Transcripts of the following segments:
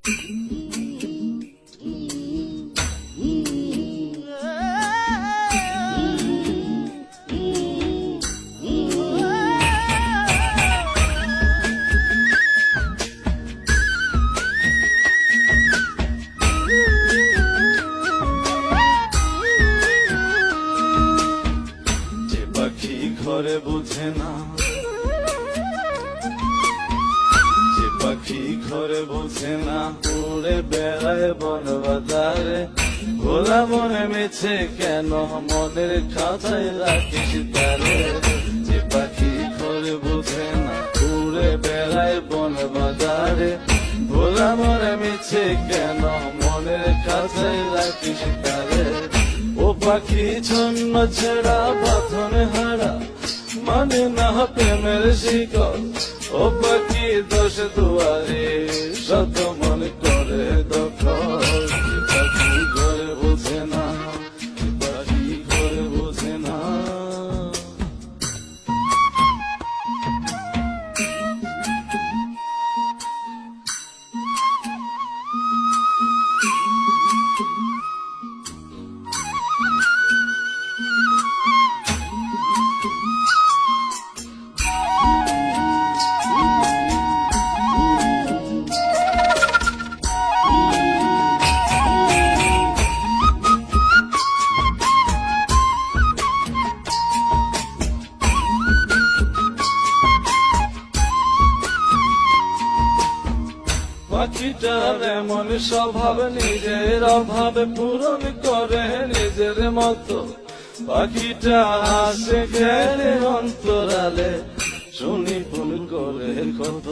ঘরে বুঝে না, যে পাখি ঘরে বুঝে না, উড়ে বেড়ায় বন বাজারে। ভোলা মনে মেছে কেন মনের খাঁচায় রাখিস তারে। যে পাখি ঘরে বুঝে না, উড়ে বেড়ায় বন বাজারে। ভোলা মনে মেছে কেন মনের খাঁচায় রাখিস তারে। ও পাখি ছন্ন ছেড়া বাঁধনে হারা, মানে না প্রেমের শিকল। ও পাখি দোষ দুয়ারে, শত মনে করে দখল। যে পাখি ঘরে বোঝে না, যে পাখি ঘরে বোঝে না। পাখিটার এমন স্বভাব, নিজের অভাবে পূরণ করে নিজের মতো। পাখিটা আসে গেলে অন্তরালে, শুনি ফুল করে কত।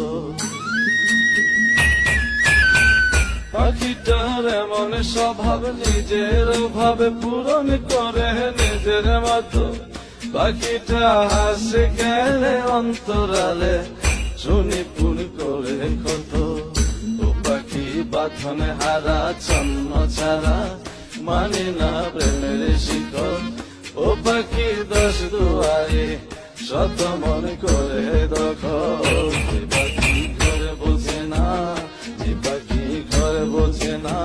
পাখিটার এমন স্বভাব, নিজের অভাবে পূরণ করে নিজের মতো। পাখিটা আসে গেলে অন্তরালে, শুনি ফুল করে কত। বাঁধনে হারা ছন্ন ছাড়া, মানে না প্রেমের শিকল। ও পাখি দোষ দুয়ারে, শত মনে করে দখল। যে পাখি ঘরে বোঝে না, যে পাখি ঘরে বোঝে না।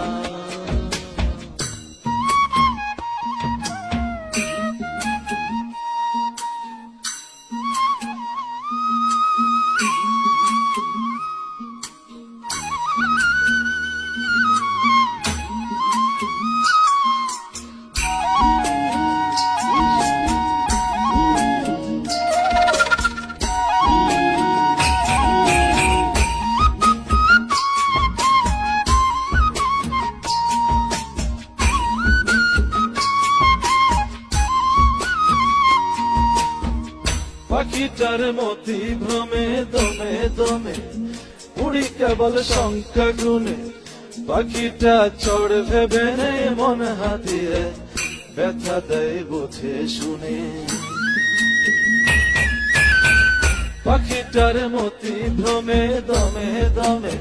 পাখিটার মতি ভ্রমে দমে দমে, উড়ি কেবল সংখ্যা গুনে। পাখিটা চড় ভেবে নেই মন হাতিয়ে, ব্যথা দেয় বুঝে শুনে। পাখিটার মতি ভ্রমে দমে দমে,